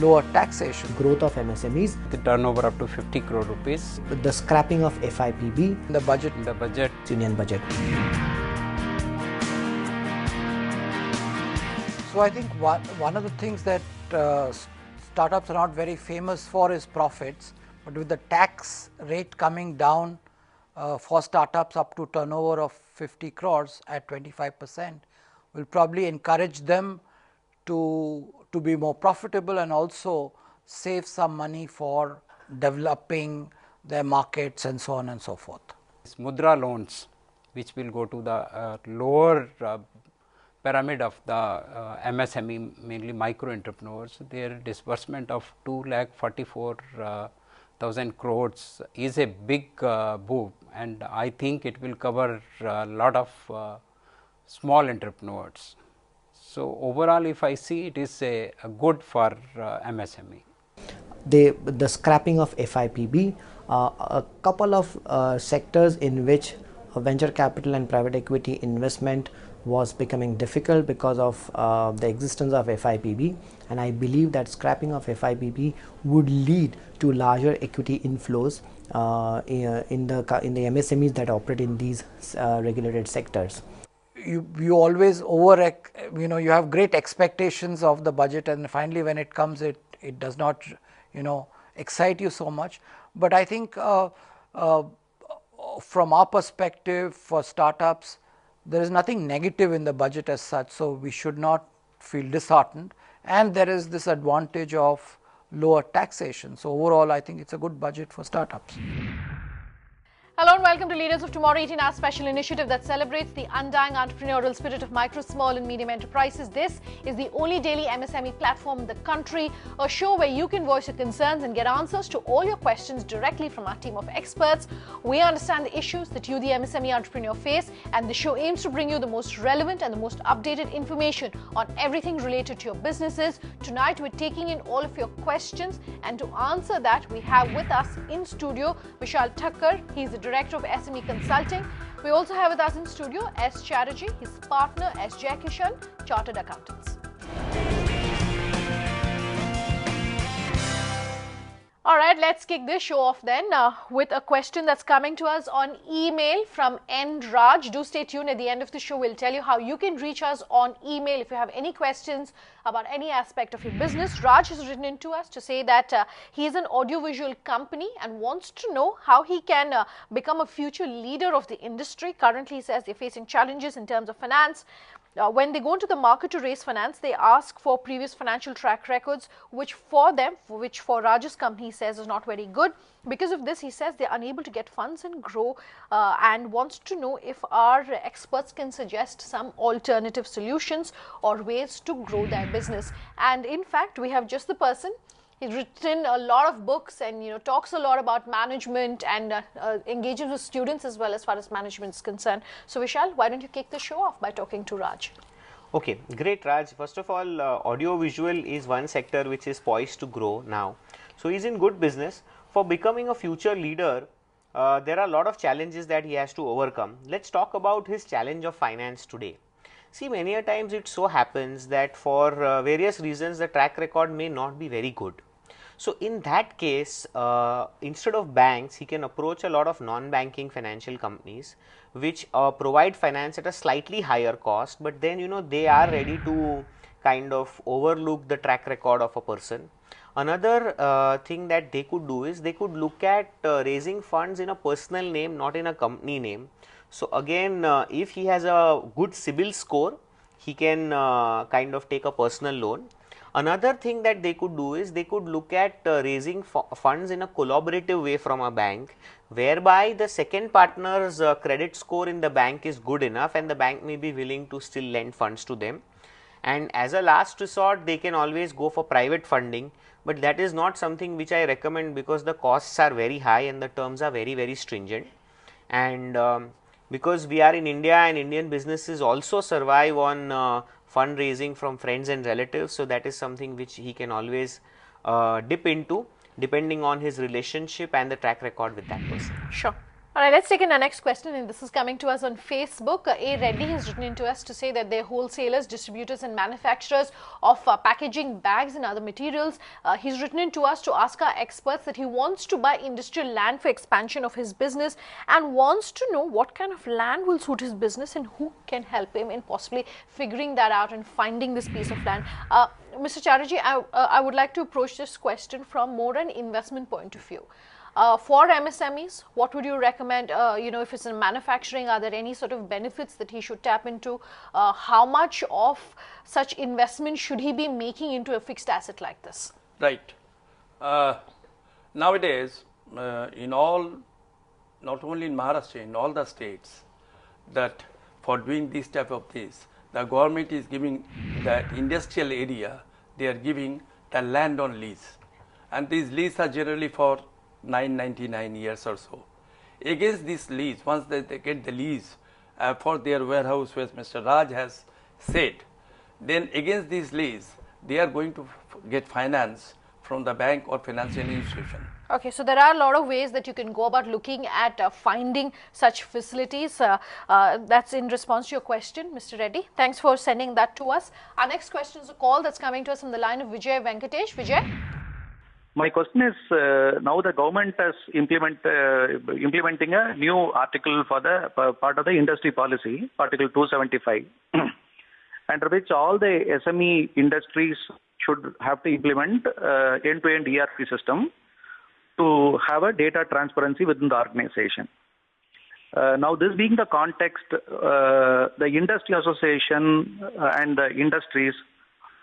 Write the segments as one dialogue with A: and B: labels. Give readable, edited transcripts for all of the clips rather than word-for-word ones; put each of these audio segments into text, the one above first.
A: lower taxation,
B: growth of MSMEs,
C: the turnover up to 50 crore rupees,
B: the scrapping of FIPB,
A: the budget,
B: Union budget.
A: So I think one of the things that startups are not very famous for is profits, but with the tax rate coming down for startups up to turnover of 50 crores at 25%, will probably encourage them to be more profitable and also save some money for developing their markets and so on and so forth.
C: Mudra loans, which will go to the lower pyramid of the MSME, mainly micro entrepreneurs, their disbursement of 2,44,000 crores is a big boom, and I think it will cover a lot of small entrepreneurs. So, overall if I see, it is a good for MSME.
B: The scrapping of FIPB, a couple of sectors in which venture capital and private equity investment was becoming difficult because of the existence of FIPB, and I believe that scrapping of FIPB would lead to larger equity inflows in the MSMEs that operate in these regulated sectors.
A: You always you have great expectations of the budget, and finally when it comes it does not excite you so much. But I think from our perspective for startups, there is nothing negative in the budget as such, so we should not feel disheartened, and there is this advantage of lower taxation. So overall I think it's a good budget for startups.
D: Hello and welcome to Leaders of Tomorrow, 18 Hour special initiative that celebrates the undying entrepreneurial spirit of micro, small and medium enterprises. This is the only daily MSME platform in the country, a show where you can voice your concerns and get answers to all your questions directly from our team of experts. We understand the issues that you, the MSME entrepreneur, face, and the show aims to bring you the most relevant and the most updated information on everything related to your businesses. Tonight we're taking in all of your questions, and to answer that we have with us in studio Vishal Thakkar. He's the Director of SME Consulting. We also have with us in studio S. Chatterjee, his partner S. Jai Kishan, Chartered Accountants. All right, let's kick this show off then with a question that's coming to us on email from N. Raj. Do stay tuned. At the end of the show, we'll tell you how you can reach us on email if you have any questions about any aspect of your business. Raj has written in to us to say that he is an audiovisual company and wants to know how he can become a future leader of the industry. Currently, he says they're facing challenges in terms of finance. When they go into the market to raise finance, they ask for previous financial track records, which for Raj's company, he says, is not very good. Because of this, he says they're unable to get funds and grow, and wants to know if our experts can suggest some alternative solutions or ways to grow their business. And in fact, we have just the person. He's written a lot of books and talks a lot about management and engages with students as well as far as management is concerned. So Vishal, why don't you kick the show off by talking to Raj?
E: Okay, great Raj. First of all, audiovisual is one sector which is poised to grow now. So he's in good business. For becoming a future leader, there are a lot of challenges that he has to overcome. Let's talk about his challenge of finance today. See, many a times it so happens that for various reasons the track record may not be very good. So in that case, instead of banks, he can approach a lot of non-banking financial companies which provide finance at a slightly higher cost, but then they are ready to kind of overlook the track record of a person. Another thing that they could do is they could look at raising funds in a personal name, not in a company name. So again, if he has a good CIBIL score, he can kind of take a personal loan. Another thing that they could do is they could look at raising funds in a collaborative way from a bank, whereby the second partner's credit score in the bank is good enough and the bank may be willing to still lend funds to them. And as a last resort, they can always go for private funding, but that is not something which I recommend because the costs are very high and the terms are very, very stringent. And because we are in India and Indian businesses also survive on fundraising from friends and relatives, so that is something which he can always dip into depending on his relationship and the track record with that person.
D: Sure. All right, let's take in our next question, and this is coming to us on Facebook. A. Reddy has written into us to say that they're wholesalers, distributors and manufacturers of packaging, bags and other materials. He's written into us to ask our experts that he wants to buy industrial land for expansion of his business and wants to know what kind of land will suit his business and who can help him in possibly figuring that out and finding this piece of land. Mr. Chatterjee, I would like to approach this question from more an investment point of view. For MSMEs, what would you recommend? If it's in manufacturing, are there any sort of benefits that he should tap into? How much of such investment should he be making into a fixed asset like this?
F: Right. Nowadays, in all, not only in Maharashtra, in all the states, that for doing this type of this, the government is giving that industrial area, they are giving the land on lease. And these leases are generally for 999 years or so. Against this lease, once they get the lease for their warehouse, as Mr. Raj has said, then against this lease, they are going to get finance from the bank or financial institution.
D: Okay, so there are a lot of ways that you can go about looking at finding such facilities. That's in response to your question, Mr. Reddy. Thanks for sending that to us. Our next question is a call that's coming to us on the line of Vijay Venkatesh. Vijay?
G: My question is, now the government is implementing a new article for the part of the industry policy, Article 275, under which all the SME industries should have to implement end-to-end ERP system to have a data transparency within the organization. Now, this being the context, the industry association and the industries,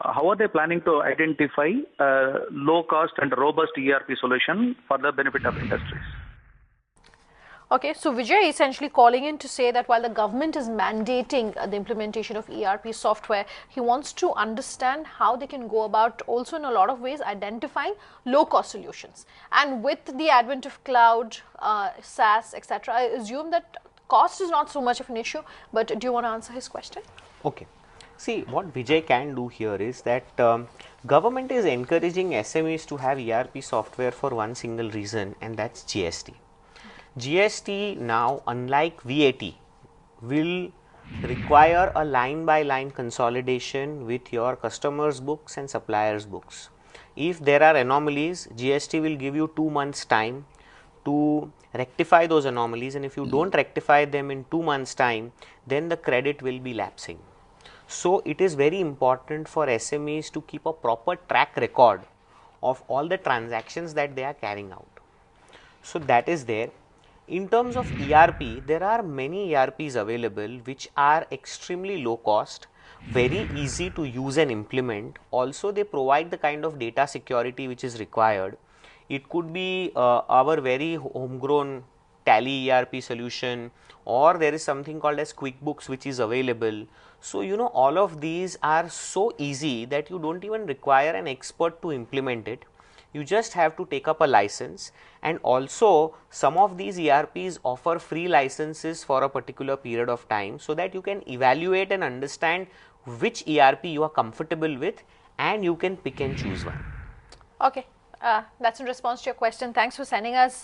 G: how are they planning to identify low cost and robust ERP solution for the benefit of industries?
D: Okay, so Vijay is essentially calling in to say that while the government is mandating the implementation of ERP software, he wants to understand how they can go about also in a lot of ways identifying low cost solutions. And with the advent of cloud, SaaS, etc., I assume that cost is not so much of an issue, but do you want to answer his question?
E: Okay. See, what Vijay can do here is that government is encouraging SMEs to have ERP software for one single reason, and that's GST. GST now, unlike VAT, will require a line-by-line consolidation with your customers' books and suppliers' books. If there are anomalies, GST will give you 2 months' time to rectify those anomalies, and if you don't rectify them in 2 months' time, then the credit will be lapsing. So, it is very important for SMEs to keep a proper track record of all the transactions that they are carrying out. So, that is there. In terms of ERP, there are many ERPs available which are extremely low cost, very easy to use and implement. Also, they provide the kind of data security which is required. It could be our very homegrown Tally ERP solution, or there is something called as QuickBooks which is available. So, all of these are so easy that you don't even require an expert to implement it. You just have to take up a license, and also some of these ERPs offer free licenses for a particular period of time, so that you can evaluate and understand which ERP you are comfortable with, and you can pick and choose one.
D: Okay. That's in response to your question. Thanks for sending us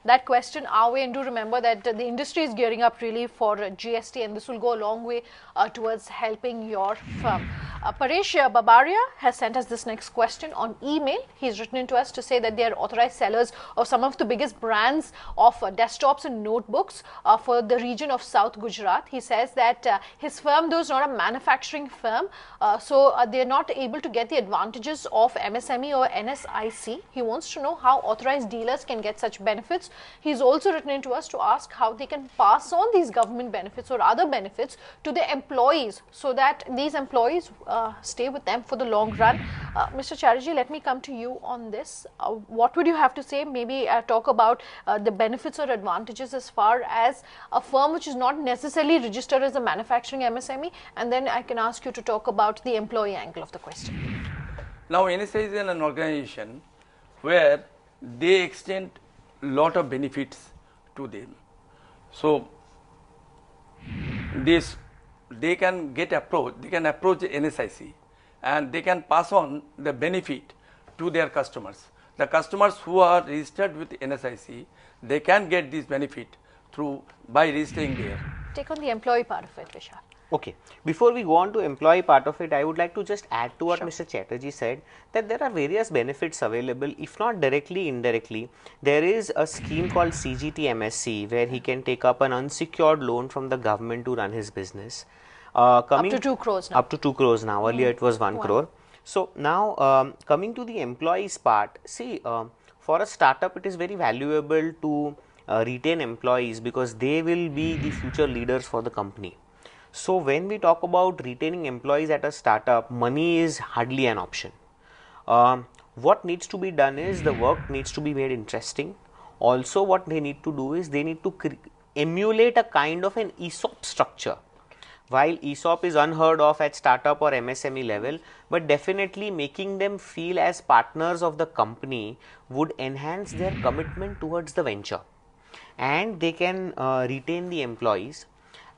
D: that question our way, and do remember that the industry is gearing up really for GST, and this will go a long way towards helping your firm. Paresh Babaria has sent us this next question on email. He's written into us to say that they are authorized sellers of some of the biggest brands of desktops and notebooks for the region of South Gujarat. He says that his firm, though, is not a manufacturing firm, so they are not able to get the advantages of MSME or NSIC. He wants to know how authorized dealers can get such benefits. He's also written into us to ask how they can pass on these government benefits or other benefits to the employees, so that these employees stay with them for the long run. Mr. Chatterjee, let me come to you on this. What would you have to say? Maybe talk about the benefits or advantages as far as a firm which is not necessarily registered as a manufacturing MSME, and then I can ask you to talk about the employee angle of the question.
F: Now, NSI is an organization where they extend lot of benefits to them. So, they can approach NSIC, and they can pass on the benefit to their customers. The customers who are registered with NSIC, they can get this benefit through by registering there.
D: Take on the employee part of it, Vishal.
E: Okay. Before we go on to employee part of it, I would like to just add to what Mr. Chatterjee said, that there are various benefits available, if not directly, indirectly. There is a scheme called CGT MSC where he can take up an unsecured loan from the government to run his business.
D: Up to 2 crores now.
E: Up to 2 crores now. Earlier it was 1 crore. So now coming to the employees part, see, for a startup it is very valuable to retain employees because they will be the future leaders for the company. So when we talk about retaining employees at a startup, money is hardly an option. What needs to be done is the work needs to be made interesting. Also what they need to do is they need to emulate a kind of an ESOP structure. While ESOP is unheard of at startup or MSME level, but definitely making them feel as partners of the company would enhance their commitment towards the venture, and they can retain the employees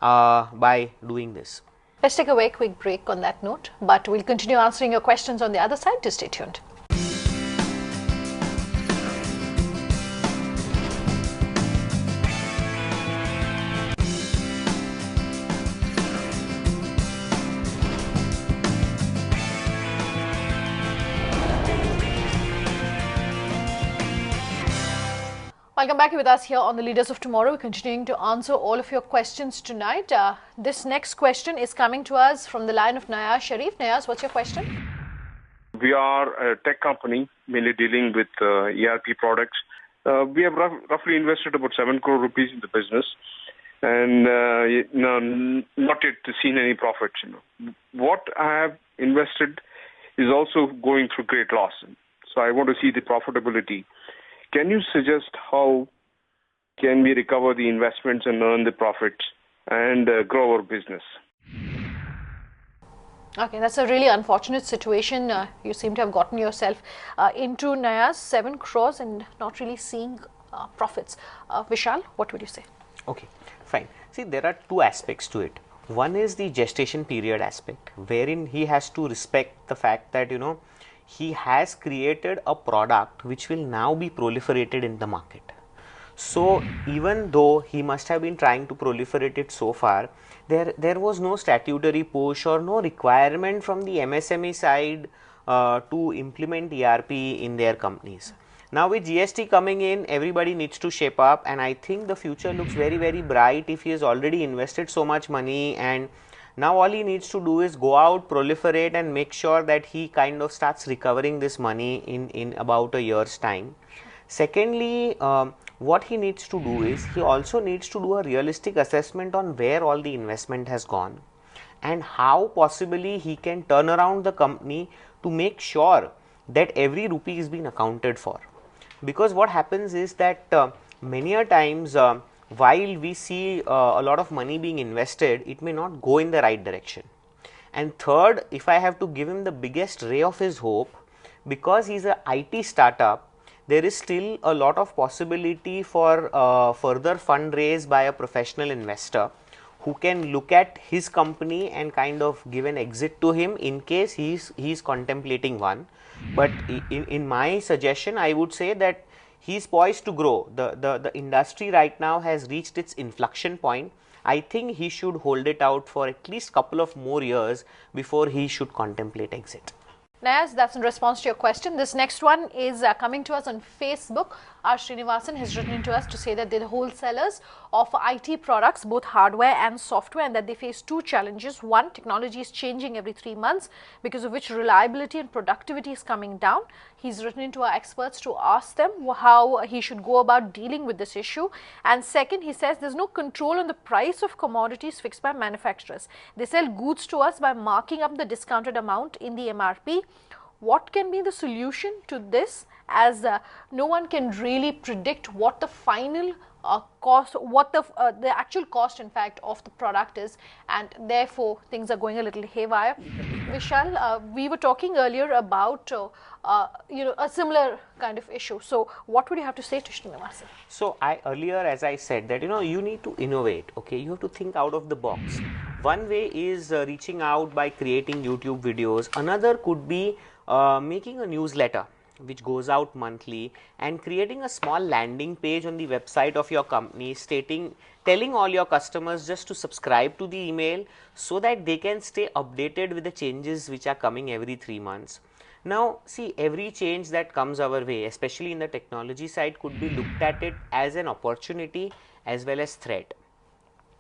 E: by doing this.
D: Let's take a very quick break on that note, but we'll continue answering your questions on the other side. Just stay tuned. Welcome back with us here on the Leaders of Tomorrow. We're continuing to answer all of your questions tonight. This next question is coming to us from the line of Nayaz Sharif. Nayaz, what's your question?
H: We are a tech company mainly dealing with ERP products. We have roughly invested about 7 crore rupees in the business and not yet seen any profits. What I have invested is also going through great loss. So I want to see the profitability. Can you suggest how can we recover the investments and earn the profits and grow our business?
D: Okay, that's a really unfortunate situation. You seem to have gotten yourself into, Nayaz, 7 crores and not really seeing profits. Vishal, what would you say?
E: Okay, fine. See, there are 2 aspects to it. One is the gestation period aspect, wherein he has to respect the fact that, he has created a product which will now be proliferated in the market. So even though he must have been trying to proliferate it so far, there was no statutory push or no requirement from the MSME side to implement ERP in their companies. Now with GST coming in, everybody needs to shape up, and I think the future looks very, very bright if he has already invested so much money, and now all he needs to do is go out, proliferate, and make sure that he kind of starts recovering this money in about a year's time. Secondly, what he needs to do is he also needs to do a realistic assessment on where all the investment has gone and how possibly he can turn around the company to make sure that every rupee is being accounted for. Because what happens is that many a times while we see a lot of money being invested, it may not go in the right direction. And third, if I have to give him the biggest ray of his hope, because he's an IT startup, there is still a lot of possibility for further fundraise by a professional investor who can look at his company and kind of give an exit to him in case he's contemplating one. But in my suggestion, I would say that he's poised to grow. The industry right now has reached its inflection point. I think he should hold it out for at least a couple of more years before he should contemplate exit.
D: Nayaz, that's in response to your question. This next one is coming to us on Facebook. R. Srinivasan has written in to us to say that they're the wholesalers of IT products, both hardware and software, and that they face 2 challenges. One, technology is changing every 3 months, because of which reliability and productivity is coming down. He's written into our experts to ask them how he should go about dealing with this issue. And second, he says there's no control on the price of commodities fixed by manufacturers. They sell goods to us by marking up the discounted amount in the MRP. What can be the solution to this, as no one can really predict what the final cost, what the actual cost in fact of the product is, and therefore things are going a little haywire. Vishal, we were talking earlier about a similar kind of issue. So what would you have to say to Srinivasan?
E: So earlier, as I said, that you need to innovate. Okay, you have to think out of the box. One way is reaching out by creating YouTube videos. Another could be making a newsletter which goes out monthly, and creating a small landing page on the website of your company telling all your customers just to subscribe to the email so that they can stay updated with the changes which are coming every 3 months. Now, see, every change that comes our way, especially in the technology side, could be looked at it as an opportunity as well as threat.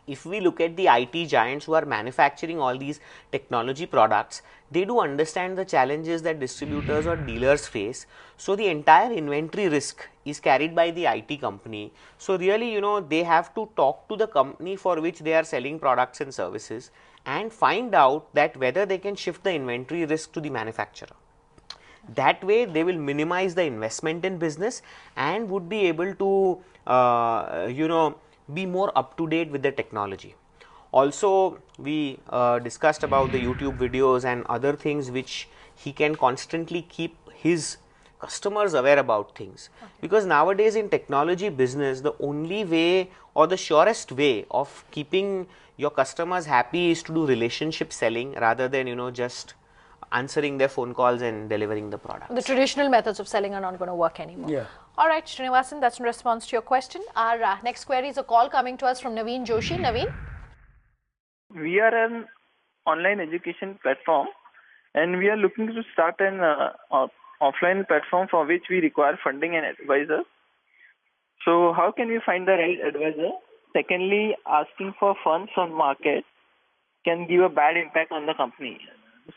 E: If we look at the IT giants who are manufacturing all these technology products, they do understand the challenges that distributors or dealers face. So, the entire inventory risk is carried by the IT company. So, really, they have to talk to the company for which they are selling products and services and find out that whether they can shift the inventory risk to the manufacturer. That way, they will minimize the investment in business and would be able to, be more up to date with the technology. Also, we discussed about the YouTube videos and other things which he can constantly keep his customers aware about things. Because nowadays in technology business, the only way or the surest way of keeping your customers happy is to do relationship selling rather than just answering their phone calls and delivering the product.
D: The traditional methods of selling are not going to work anymore.
F: Yeah.
D: All right, Srinivasan, that's in response to your question. Our next query is a call coming to us from Naveen Joshi. Naveen?
I: We are an online education platform and we are looking to start an offline platform for which we require funding and advisor. So how can we find the right advisor? Secondly, asking for funds from market can give a bad impact on the company.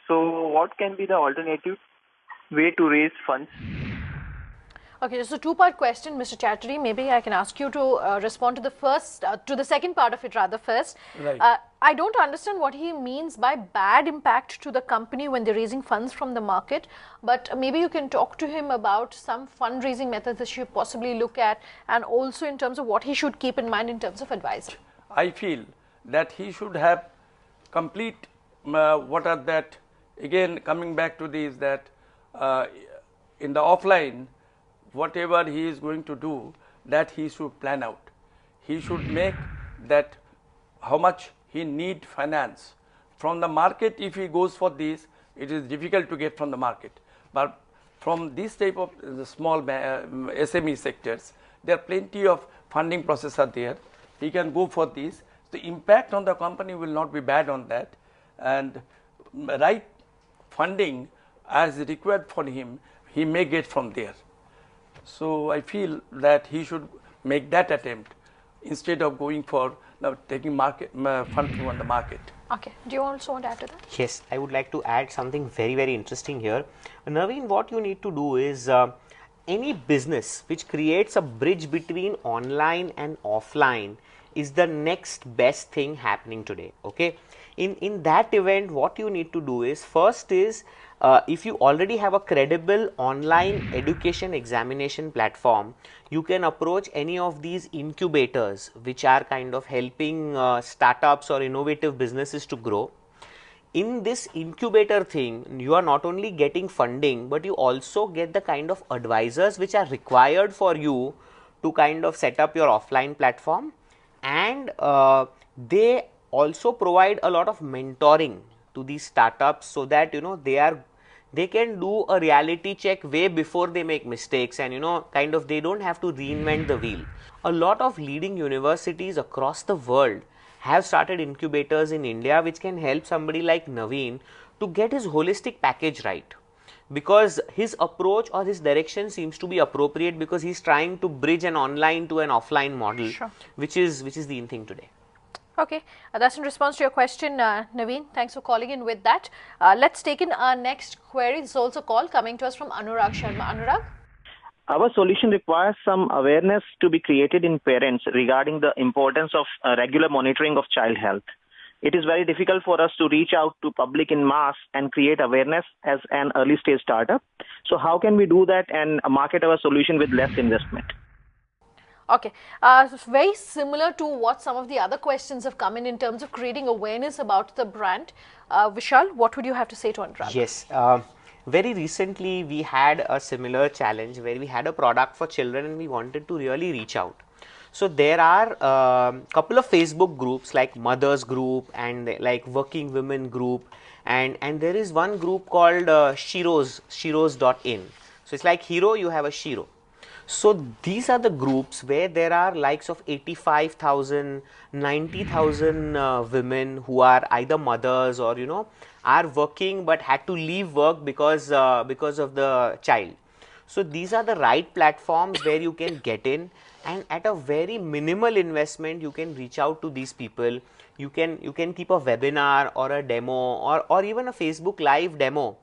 I: So what can be the alternative way to raise funds?
D: Okay, just a two-part question, Mr. Chatterjee. Maybe I can ask you to respond to the second part of it rather first.
F: Right.
D: I don't understand what he means by bad impact to the company when they're raising funds from the market, but maybe you can talk to him about some fundraising methods that you possibly look at, and also in terms of what he should keep in mind in terms of advisor.
F: I feel that he should have complete again coming back to this, that in the offline, whatever he is going to do, that he should plan out. He should make that how much he need finance from the market. If he goes for this, it is difficult to get from the market, but from this type of the small SME sectors, there are plenty of funding process are there. He can go for this. The impact on the company will not be bad on that, and right funding as required for him, he may get from there. So I feel that he should make that attempt instead of going for taking fund from the market.
D: Okay. Do you also want to add to that?
E: Yes, I would like to add something very, very interesting here. Naveen, what you need to do is any business which creates a bridge between online and offline is the next best thing happening today. Okay. In that event, what you need to do is first is if you already have a credible online education examination platform, you can approach any of these incubators which are kind of helping startups or innovative businesses to grow. In this incubator thing, you are not only getting funding, but you also get the kind of advisors which are required for you to kind of set up your offline platform, and they also provide a lot of mentoring to these startups so that they can do a reality check way before they make mistakes, and kind of they don't have to reinvent the wheel. A lot of leading universities across the world have started incubators in India which can help somebody like Naveen to get his holistic package right, because his approach or his direction seems to be appropriate, because he's trying to bridge an online to an offline model.
D: Sure.
E: which is the in thing today.
D: Okay, that's in response to your question, Naveen. Thanks for calling in with that. Let's take in our next query. This is also a call coming to us from Anurag Sharma. Anurag?
I: Our solution requires some awareness to be created in parents regarding the importance of regular monitoring of child health. It is very difficult for us to reach out to public in mass and create awareness as an early stage startup. So how can we do that and market our solution with less investment?
D: Okay, very similar to what some of the other questions have come in terms of creating awareness about the brand. Vishal, what would you have to say to Anurag?
E: Yes, very recently we had a similar challenge where we had a product for children and we wanted to really reach out. So there are a couple of Facebook groups like Mothers Group and like Working Women Group, and there is one group called Shiros.in. So it's like hero, you have a Shiro. So these are the groups where there are likes of 85,000, 90,000 women who are either mothers or are working but had to leave work because of the child. So these are the right platforms where you can get in, and at a very minimal investment you can reach out to these people. You can keep a webinar or a demo or even a Facebook live demo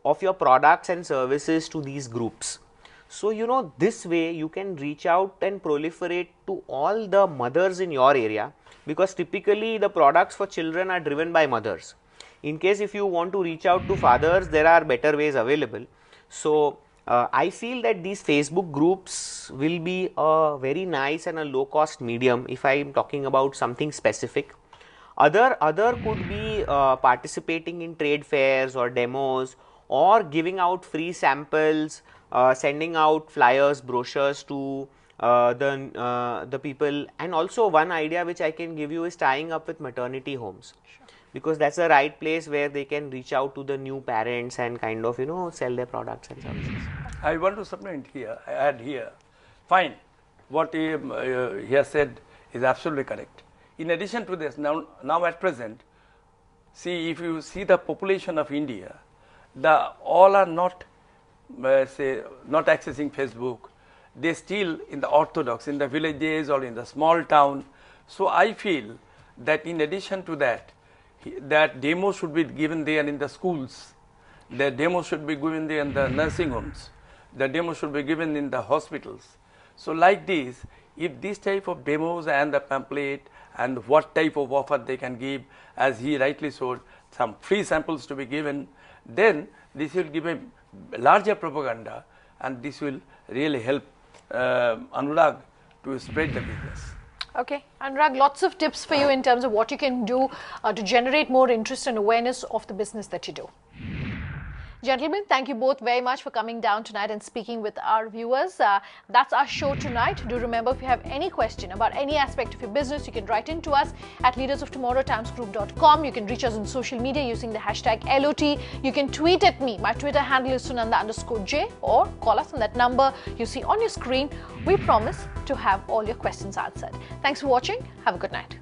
E: of your products and services to these groups. So this way you can reach out and proliferate to all the mothers in your area, because typically the products for children are driven by mothers. In case if you want to reach out to fathers, there are better ways available. So I feel that these Facebook groups will be a very nice and a low cost medium if I am talking about something specific. Other could be participating in trade fairs or demos, or giving out free samples, sending out flyers, brochures to the people. And also one idea which I can give you is tying up with maternity homes. Sure. Because that's the right place where they can reach out to the new parents and kind of sell their products and services.
F: I want to supplement here, add here. Fine, what he has said is absolutely correct. In addition to this, now at present, see, if you see the population of India, all are not not accessing Facebook. They still in the orthodox, in the villages or in the small town. So I feel that in addition to that, that demo should be given there in the schools. The demo should be given there in the nursing homes. The demo should be given in the hospitals. So like this, if this type of demos and the pamphlet and what type of offer they can give, as he rightly showed, some free samples to be given, then this will give a larger propaganda, and this will really help Anurag to spread the business.
D: Okay, Anurag, lots of tips for you in terms of what you can do to generate more interest and awareness of the business that you do. Gentlemen, thank you both very much for coming down tonight and speaking with our viewers. That's our show tonight. Do remember, if you have any question about any aspect of your business, you can write in to us at leadersoftomorrowtimesgroup.com. You can reach us on social media using the hashtag LOT. You can tweet at me. My Twitter handle is Sunanda_J, or call us on that number you see on your screen. We promise to have all your questions answered. Thanks for watching. Have a good night.